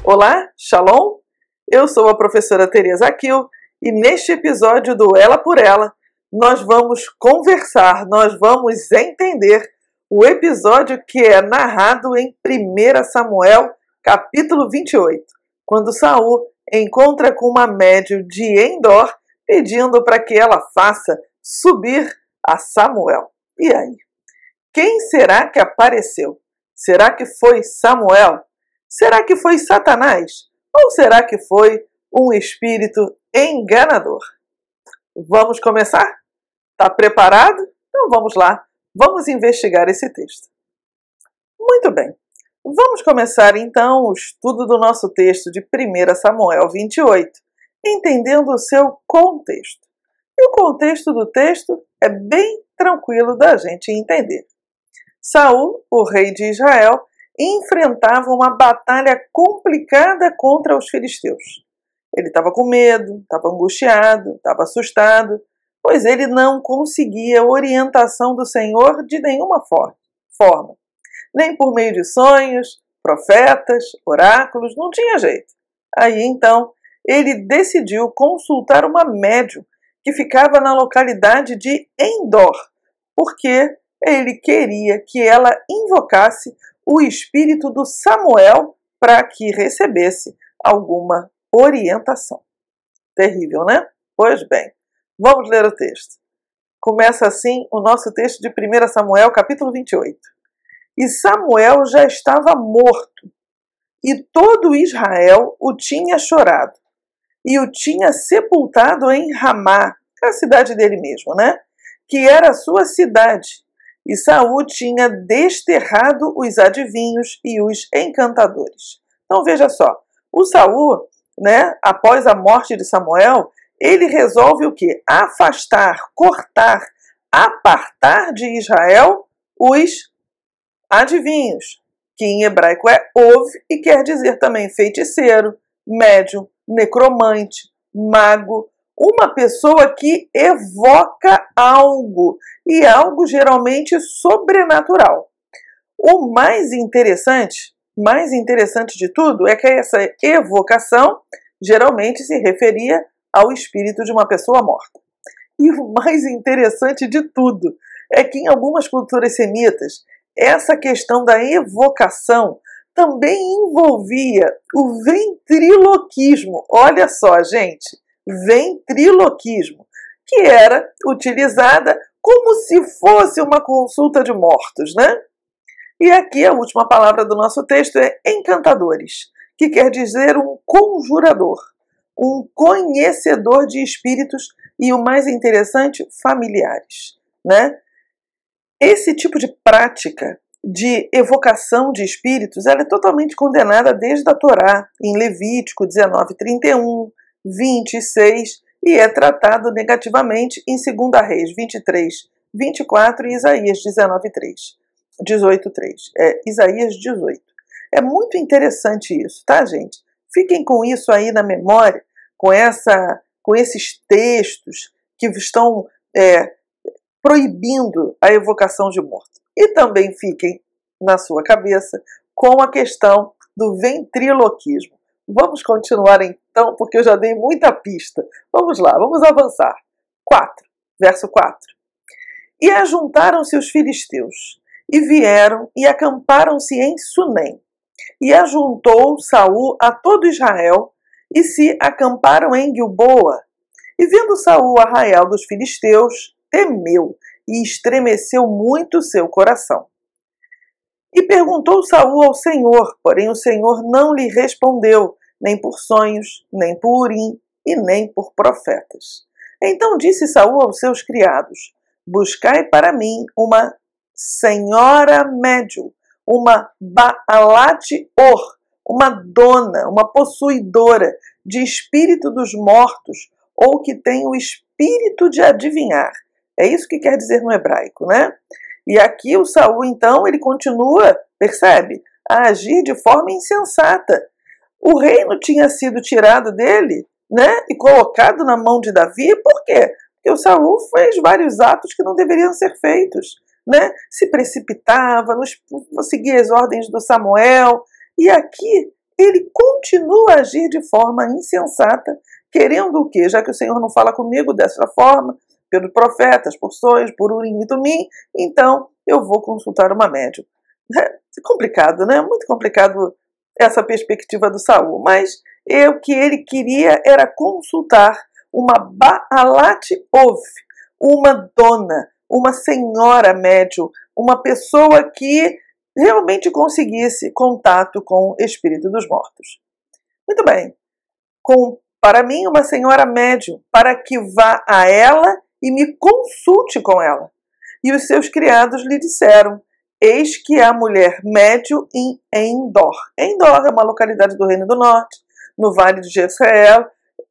Olá, Shalom! Eu sou a professora Tereza Aquil e neste episódio do Ela por Ela nós vamos conversar, nós vamos entender o episódio que é narrado em 1 Samuel, capítulo 28, quando Saul encontra com uma médium de Endor pedindo para que ela faça subir a Samuel. E aí? Quem será que apareceu? Será que foi Samuel? Será que foi Satanás? Ou será que foi um espírito enganador? Vamos começar? Está preparado? Então vamos lá, vamos investigar esse texto. Muito bem, vamos começar então o estudo do nosso texto de 1 Samuel 28, entendendo o seu contexto. E o contexto do texto é bem tranquilo da gente entender. Saul, o rei de Israel, enfrentava uma batalha complicada contra os filisteus. Ele estava com medo, estava angustiado, estava assustado, pois ele não conseguia orientação do Senhor de nenhuma forma. Nem por meio de sonhos, profetas, oráculos, não tinha jeito. Aí então ele decidiu consultar uma médium que ficava na localidade de Endor, porque ele queria que ela invocasse o espírito do Samuel para que recebesse alguma orientação. Terrível, né? Pois bem, vamos ler o texto. Começa assim o nosso texto de 1 Samuel, capítulo 28. E Samuel já estava morto, e todo Israel o tinha chorado, e o tinha sepultado em Ramá, a cidade dele mesmo, né? Que era a sua cidade. E Saul tinha desterrado os adivinhos e os encantadores. Então veja só, o Saul, né, após a morte de Samuel, ele resolve o quê? Afastar, cortar, apartar de Israel os adivinhos, que em hebraico é ov e quer dizer também feiticeiro, médium, necromante, mago, uma pessoa que evoca algo, e algo geralmente sobrenatural. O mais interessante de tudo é que essa evocação geralmente se referia ao espírito de uma pessoa morta. E o mais interessante de tudo é que em algumas culturas semitas, essa questão da evocação também envolvia o ventriloquismo. Olha só, gente! Ventriloquismo, que era utilizada como se fosse uma consulta de mortos, né? E aqui a última palavra do nosso texto é encantadores, que quer dizer um conjurador, um conhecedor de espíritos e, o mais interessante, familiares, né? Esse tipo de prática de evocação de espíritos, ela é totalmente condenada desde a Torá, em Levítico 19:31, 26, e é tratado negativamente em 2 Reis 23, 24 e Isaías 18:3. Isaías 18. É muito interessante isso, tá, gente? Fiquem com isso aí na memória, com esses textos que estão proibindo a evocação de morto. E também fiquem na sua cabeça com a questão do ventriloquismo. Vamos continuar então, porque eu já dei muita pista. Vamos lá, vamos avançar. 4, verso 4. E ajuntaram-se os filisteus, e vieram e acamparam-se em Sunem. E ajuntou Saul a todo Israel, e se acamparam em Gilboa. E vendo Saul o arraial dos filisteus, temeu, e estremeceu muito o seu coração. E perguntou Saul ao Senhor, porém o Senhor não lhe respondeu, nem por sonhos, nem por urim, e nem por profetas. Então disse Saul aos seus criados, buscai para mim uma senhora médium, uma Baalat-or, uma dona, uma possuidora de espírito dos mortos, ou que tem o espírito de adivinhar. É isso que quer dizer no hebraico, né? E aqui o Saul, então, ele continua, percebe, a agir de forma insensata. O reino tinha sido tirado dele, né, e colocado na mão de Davi, por quê? Porque o Saul fez vários atos que não deveriam ser feitos, né? Se precipitava, não seguia as ordens do Samuel, e aqui ele continua a agir de forma insensata, querendo o quê? Já que o Senhor não fala comigo dessa forma, pelos profetas, por sonhos, por Urim e Tumim, então eu vou consultar uma médium. É complicado, né? Muito complicado essa perspectiva do Saul, mas o que ele queria era consultar uma Baalat Ov, uma dona, uma senhora médium, uma pessoa que realmente conseguisse contato com o espírito dos mortos. Muito bem. Para mim, uma senhora médium, para que vá a ela e me consulte com ela. E os seus criados lhe disseram: eis que a mulher médium em Endor. Endor é uma localidade do Reino do Norte, no Vale de Jezreel,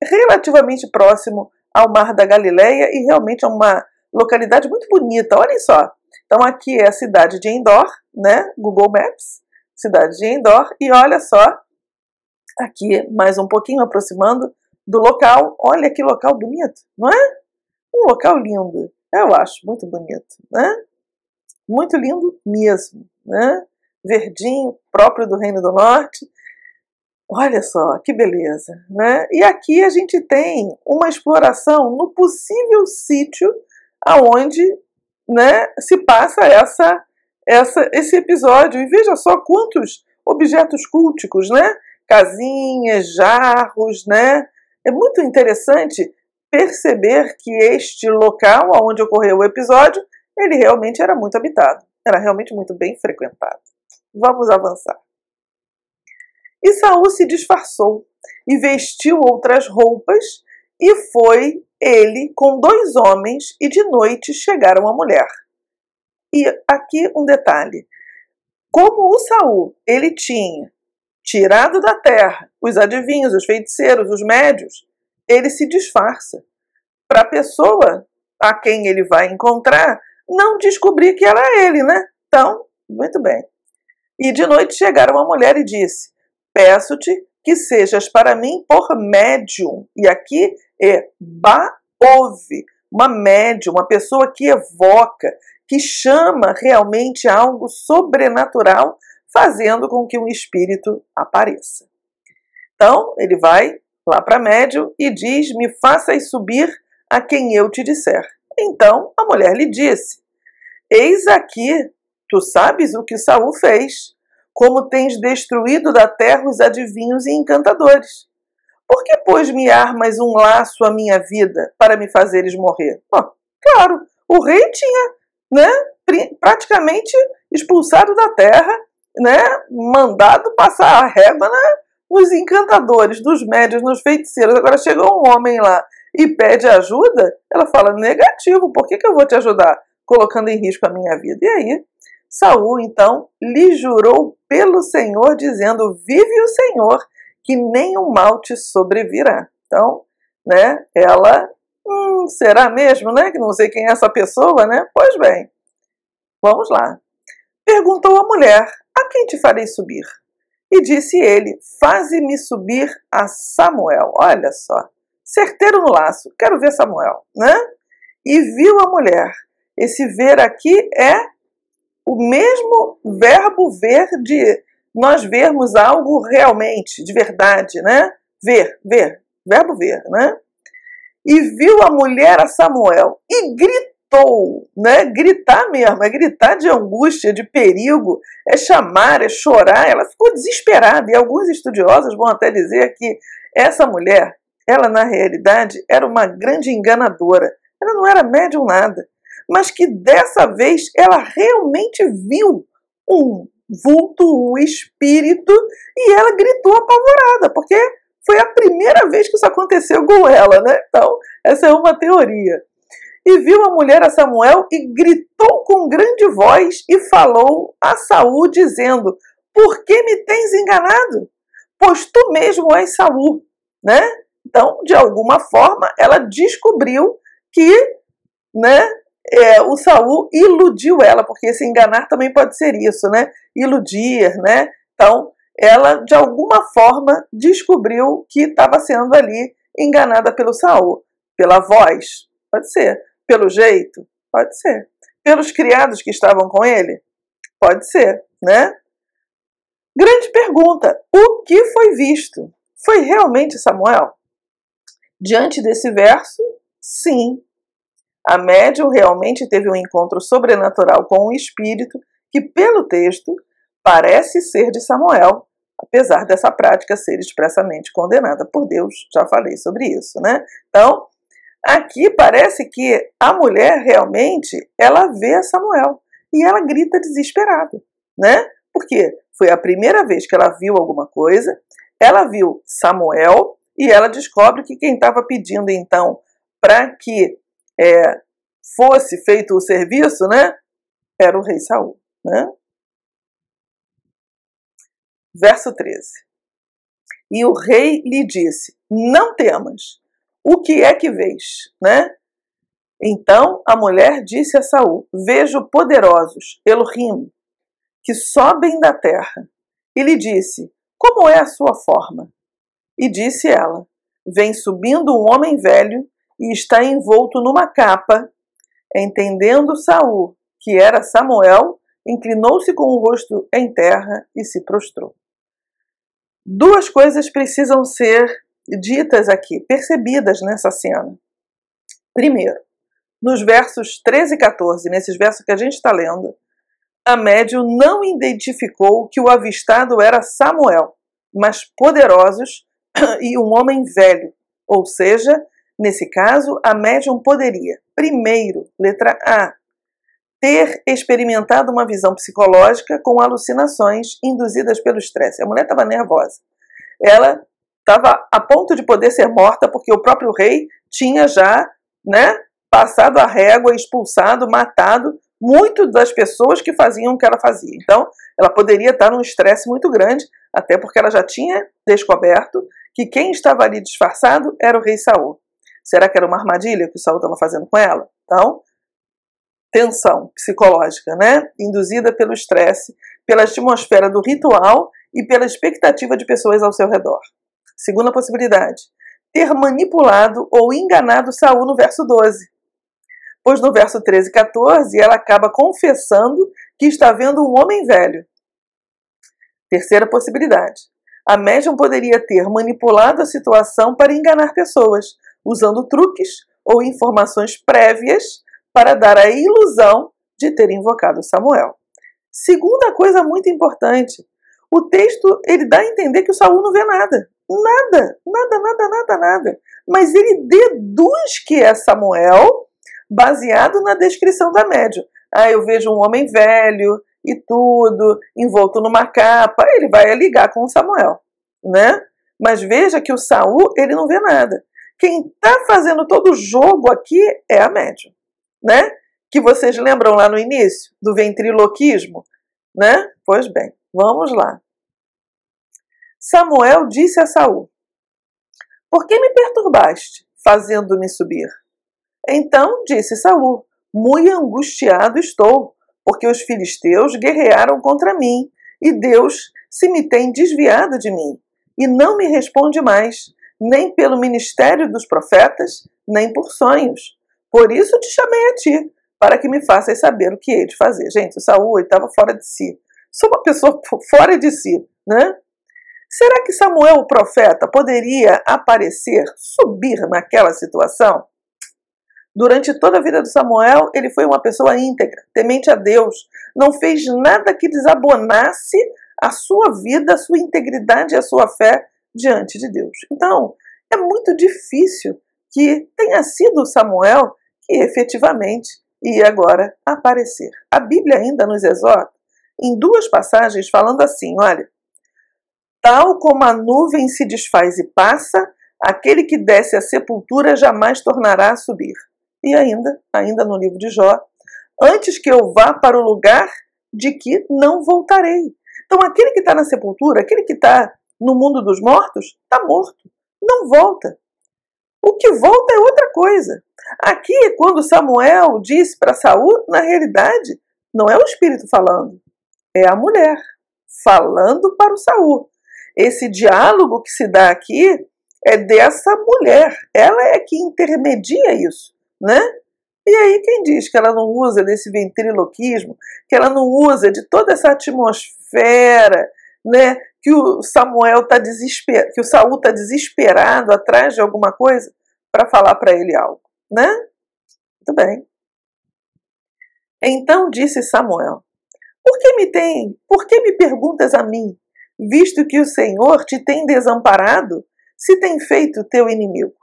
relativamente próximo ao Mar da Galileia, e realmente é uma localidade muito bonita. Olhem só. Então aqui é a cidade de Endor, né? Google Maps, cidade de Endor, e olha só, aqui mais um pouquinho aproximando do local. Olha que local bonito, não é? Um local lindo, eu acho muito bonito, né? Muito lindo mesmo, né? Verdinho, próprio do Reino do Norte. Olha só, que beleza, né? E aqui a gente tem uma exploração no possível sítio aonde, né, se passa esse episódio. E veja só quantos objetos culticos, né? Casinhas, jarros, né? É muito interessante perceber que este local onde ocorreu o episódio, ele realmente era muito habitado, era realmente muito bem frequentado. Vamos avançar. E Saul se disfarçou e vestiu outras roupas, e foi ele com 2 homens, e de noite chegaram a mulher. E aqui um detalhe: como o Saul, ele tinha tirado da terra os adivinhos, os feiticeiros, os médios, ele se disfarça para a pessoa a quem ele vai encontrar não descobrir que era ele, né? Então, muito bem. E de noite chegaram a mulher e disse: peço-te que sejas para mim por médium. E aqui é Baov, uma médium, uma pessoa que evoca, que chama realmente algo sobrenatural, fazendo com que um espírito apareça. Então, ele vai lá para médium e diz: me faças subir a quem eu te disser. Então, a mulher lhe disse: eis aqui, tu sabes o que Saul fez, como tens destruído da terra os adivinhos e encantadores. Por que, pois, me armas um laço à minha vida para me fazeres morrer? Claro, o rei tinha, né, praticamente expulsado da terra, né, mandado passar a régua, né, nos encantadores, dos médios, nos feiticeiros. Agora chegou um homem lá e pede ajuda, ela fala: negativo, por que eu vou te ajudar? Colocando em risco a minha vida. E aí, Saul, então, lhe jurou pelo Senhor, dizendo: vive o Senhor, que nenhum mal te sobrevirá. Então, né, ela, será mesmo, né, que não sei quem é essa pessoa, né? Pois bem, vamos lá. Perguntou a mulher: a quem te farei subir? E disse ele: faze-me subir a Samuel. Olha só, certeiro no laço, quero ver Samuel, né? E viu a mulher. Esse ver aqui é o mesmo verbo ver de nós vermos algo realmente, de verdade, né? Ver, verbo ver, né? E viu a mulher a Samuel e gritou, né? Gritar mesmo, é gritar de angústia, de perigo, é chamar, é chorar. Ela ficou desesperada, e alguns estudiosos vão até dizer que essa mulher, ela na realidade era uma grande enganadora. Ela não era médium nada, mas que dessa vez ela realmente viu um vulto, um espírito, e ela gritou apavorada, porque foi a primeira vez que isso aconteceu com ela, né? Então, essa é uma teoria. E viu a mulher a Samuel e gritou com grande voz e falou a Saul, dizendo: por que me tens enganado? Pois tu mesmo és Saul, né? Então, de alguma forma, ela descobriu que, né, o Saul iludiu ela, porque esse enganar também pode ser isso, né? Iludir, né? Então, ela, de alguma forma, descobriu que estava sendo ali enganada pelo Saul. Pela voz? Pode ser. Pelo jeito? Pode ser. Pelos criados que estavam com ele? Pode ser, né? Grande pergunta: o que foi visto? Foi realmente Samuel? Diante desse verso, sim. A médium realmente teve um encontro sobrenatural com um espírito que, pelo texto, parece ser de Samuel, apesar dessa prática ser expressamente condenada por Deus. Já falei sobre isso, né? Então, aqui parece que a mulher realmente, ela vê Samuel e ela grita desesperada, né? Porque foi a primeira vez que ela viu alguma coisa, ela viu Samuel e ela descobre que quem estava pedindo então para que fosse feito o serviço, né, era o rei Saul, né? Verso 13. E o rei lhe disse: não temas, o que é que vês, né? Então a mulher disse a Saul: vejo poderosos, Elohim, que sobem da terra. E lhe disse: como é a sua forma? E disse ela: vem subindo um homem velho e está envolto numa capa. Entendendo Saul que era Samuel, inclinou-se com o rosto em terra e se prostrou. Duas coisas precisam ser ditas aqui, percebidas nessa cena. Primeiro, nos versos 13 e 14, nesses versos que a gente está lendo, a médium não identificou que o avistado era Samuel, mas poderosos e um homem velho. Ou seja, nesse caso, a médium poderia, primeiro, letra A, ter experimentado uma visão psicológica com alucinações induzidas pelo estresse. A mulher estava nervosa. Ela estava a ponto de poder ser morta porque o próprio rei tinha já, né, passado a régua, expulsado, matado muitas das pessoas que faziam o que ela fazia. Então, ela poderia estar num estresse muito grande, até porque ela já tinha descoberto que quem estava ali disfarçado era o rei Saul. Será que era uma armadilha que o Saul estava fazendo com ela? Então, tensão psicológica, né? Induzida pelo estresse, pela atmosfera do ritual e pela expectativa de pessoas ao seu redor. Segunda possibilidade, ter manipulado ou enganado Saul no verso 12. Pois no verso 13 e 14 ela acaba confessando que está vendo um homem velho. Terceira possibilidade, a médium poderia ter manipulado a situação para enganar pessoas, usando truques ou informações prévias para dar a ilusão de ter invocado Samuel. Segunda coisa muito importante, o texto ele dá a entender que o Saul não vê nada. Nada. Mas ele deduz que é Samuel baseado na descrição da médium. Eu vejo um homem velho e tudo, envolto numa capa, ele vai ligar com o Samuel, né? Mas veja que o Saul, ele não vê nada. Quem está fazendo todo o jogo aqui é a médium, né? Que vocês lembram lá no início do ventriloquismo, né? Pois bem, vamos lá. Samuel disse a Saul: por que me perturbaste, fazendo-me subir? Então disse Saul: muito angustiado estou, porque os filisteus guerrearam contra mim, e Deus se me tem desviado de mim, e não me responde mais, nem pelo ministério dos profetas, nem por sonhos. Por isso te chamei a ti, para que me faças saber o que hei de fazer. Gente, o Saul estava fora de si. Sou uma pessoa fora de si, né? Será que Samuel, o profeta, poderia aparecer, subir naquela situação? Durante toda a vida de Samuel, ele foi uma pessoa íntegra, temente a Deus. Não fez nada que desabonasse a sua vida, a sua integridade e a sua fé diante de Deus. Então, é muito difícil que tenha sido Samuel que efetivamente ia agora aparecer. A Bíblia ainda nos exorta em duas passagens falando assim, olha: tal como a nuvem se desfaz e passa, aquele que desce à sepultura jamais tornará a subir. E ainda no livro de Jó, antes que eu vá para o lugar de que não voltarei. Então aquele que está na sepultura, aquele que está no mundo dos mortos, está morto, não volta. O que volta é outra coisa. Aqui, quando Samuel disse para Saul, na realidade, não é o espírito falando, é a mulher falando para o Saul. Esse diálogo que se dá aqui é dessa mulher. Ela é que intermedia isso, né? E aí quem diz que ela não usa desse ventriloquismo, que ela não usa de toda essa atmosfera né, que o Samuel tá desesperado, que o Saul está desesperado atrás de alguma coisa para falar para ele algo, né? Muito bem. Então disse Samuel: por que me perguntas a mim, visto que o Senhor te tem desamparado, se tem feito teu inimigo?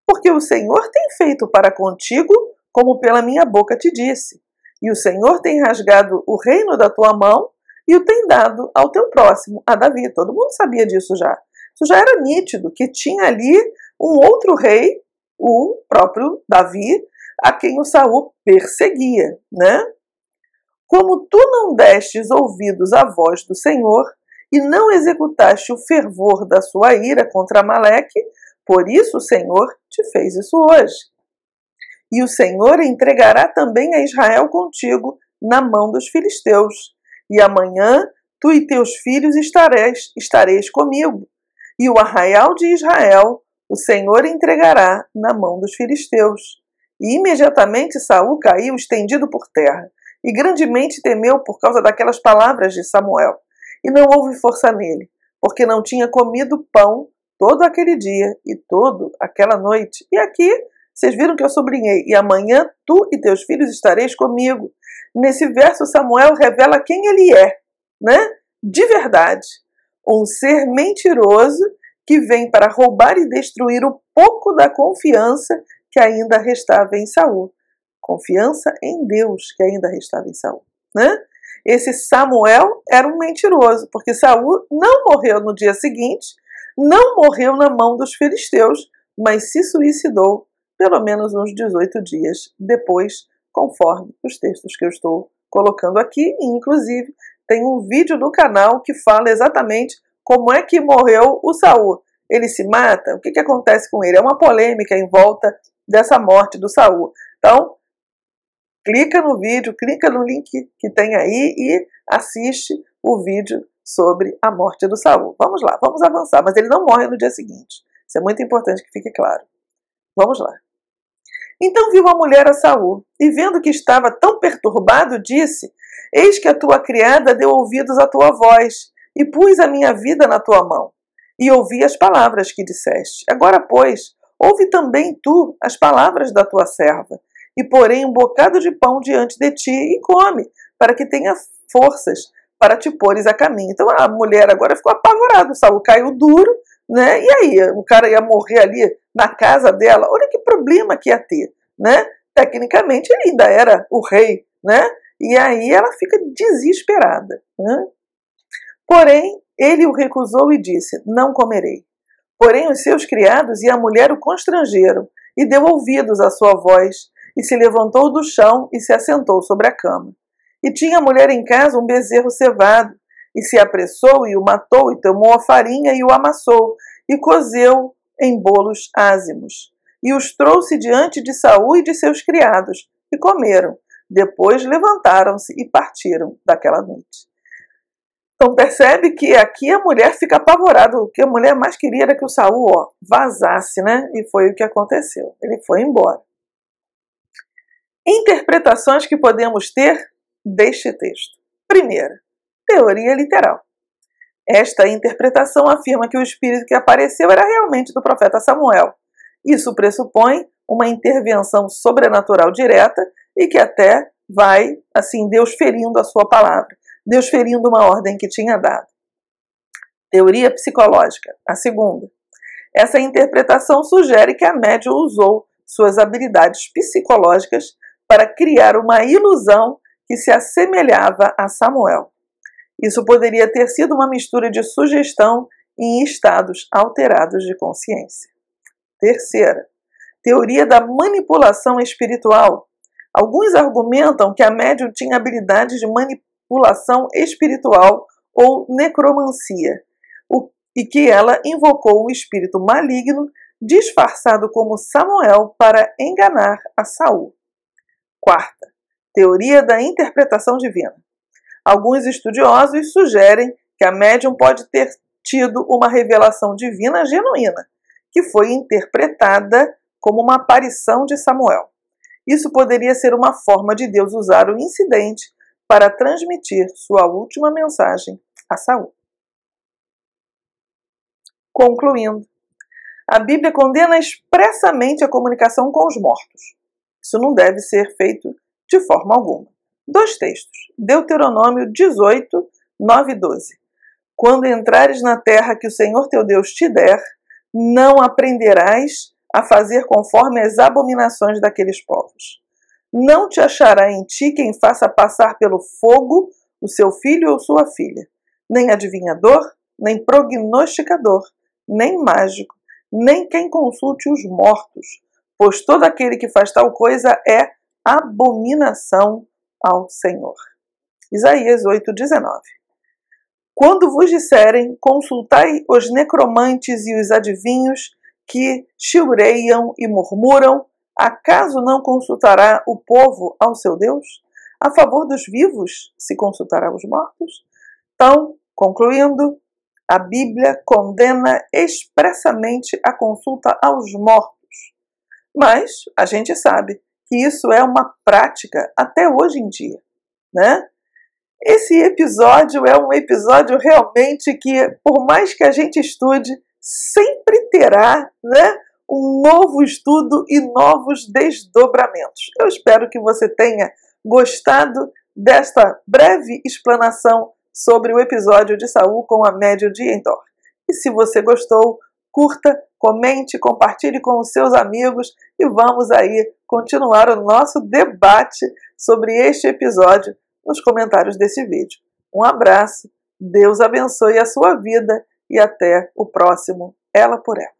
Porque o Senhor tem feito para contigo, como pela minha boca te disse. E o Senhor tem rasgado o reino da tua mão e o tem dado ao teu próximo, a Davi. Todo mundo sabia disso já. Isso já era nítido, que tinha ali um outro rei, o próprio Davi, a quem o Saul perseguia, né? Como tu não destes ouvidos à voz do Senhor e não executaste o fervor da sua ira contra Amaleque, por isso o Senhor te fez isso hoje. E o Senhor entregará também a Israel contigo na mão dos filisteus. E amanhã tu e teus filhos estareis comigo. E o arraial de Israel o Senhor entregará na mão dos filisteus. E imediatamente Saul caiu estendido por terra, e grandemente temeu por causa daquelas palavras de Samuel. E não houve força nele, porque não tinha comido pão todo aquele dia e toda aquela noite. E aqui, vocês viram que eu sublinhei, e amanhã tu e teus filhos estareis comigo. Nesse verso, Samuel revela quem ele é, né? De verdade. Um ser mentiroso que vem para roubar e destruir o pouco da confiança que ainda restava em Saul. Confiança em Deus que ainda restava em Saul, né? Esse Samuel era um mentiroso, porque Saul não morreu no dia seguinte, não morreu na mão dos filisteus, mas se suicidou pelo menos uns 18 dias depois, conforme os textos que eu estou colocando aqui, e inclusive tem um vídeo no canal que fala exatamente como é que morreu o Saul. Ele se mata? O que acontece com ele? É uma polêmica em volta dessa morte do Saul. Então, clica no vídeo, clica no link que tem aí e assiste o vídeo sobre a morte do Saul. Vamos lá, vamos avançar, mas ele não morre no dia seguinte. Isso é muito importante que fique claro. Vamos lá. Então viu a mulher a Saul, e vendo que estava tão perturbado, disse: Eis que a tua criada deu ouvidos à tua voz, e pus a minha vida na tua mão, e ouvi as palavras que disseste. Agora, pois, ouve também tu as palavras da tua serva, e porém um bocado de pão diante de ti, e come, para que tenha forças para te pôres a caminho. Então a mulher agora ficou apavorada, Saul caiu duro, né? E aí, o cara ia morrer ali na casa dela, olha que problema que ia ter, né? Tecnicamente ele ainda era o rei, né? E aí ela fica desesperada, né? Porém, ele o recusou e disse: Não comerei. Porém, os seus criados e a mulher o constrangeram, e deu ouvidos à sua voz, e se levantou do chão e se assentou sobre a cama. E tinha a mulher em casa um bezerro cevado, e se apressou e o matou, e tomou a farinha e o amassou, e cozeu em bolos ázimos. E os trouxe diante de Saul e de seus criados, e comeram. Depois levantaram-se e partiram daquela noite. Então percebe que aqui a mulher fica apavorada. O que a mulher mais queria era que o Saul vazasse, né? E foi o que aconteceu. Ele foi embora. Interpretações que podemos ter deste texto. Primeira, teoria literal. Esta interpretação afirma que o espírito que apareceu era realmente do profeta Samuel. Isso pressupõe uma intervenção sobrenatural direta e que até vai, assim, Deus ferindo a sua palavra, Deus ferindo uma ordem que tinha dado. Teoria psicológica. A segunda. Essa interpretação sugere que a médium usou suas habilidades psicológicas para criar uma ilusão que se assemelhava a Samuel. Isso poderia ter sido uma mistura de sugestão em estados alterados de consciência. Terceira, teoria da manipulação espiritual. Alguns argumentam que a médium tinha habilidades de manipulação espiritual ou necromancia, e que ela invocou um espírito maligno disfarçado como Samuel para enganar a Saul. Quarta, teoria da interpretação divina. Alguns estudiosos sugerem que a médium pode ter tido uma revelação divina genuína, que foi interpretada como uma aparição de Samuel. Isso poderia ser uma forma de Deus usar o incidente para transmitir sua última mensagem a Saul. Concluindo, a Bíblia condena expressamente a comunicação com os mortos. Isso não deve ser feito de forma alguma. 2 textos. Deuteronômio 18, 9 e 12. Quando entrares na terra que o Senhor teu Deus te der, não aprenderás a fazer conforme as abominações daqueles povos. Não te achará em ti quem faça passar pelo fogo o seu filho ou sua filha, nem adivinhador, nem prognosticador, nem mágico, nem quem consulte os mortos, pois todo aquele que faz tal coisa é abominação ao Senhor. Isaías 8:19. Quando vos disserem, consultai os necromantes e os adivinhos que chiureiam e murmuram, acaso não consultará o povo ao seu Deus? A favor dos vivos se consultará os mortos? Então, concluindo, a Bíblia condena expressamente a consulta aos mortos. Mas a gente sabe que isso é uma prática até hoje em dia, né? Esse episódio é um episódio realmente que, por mais que a gente estude, sempre terá, né, um novo estudo e novos desdobramentos. Eu espero que você tenha gostado desta breve explanação sobre o episódio de Saul com a médium de Endor. E se você gostou, curta, comente, compartilhe com os seus amigos e vamos aí continuar o nosso debate sobre este episódio nos comentários desse vídeo. Um abraço, Deus abençoe a sua vida e até o próximo Ela por Ela.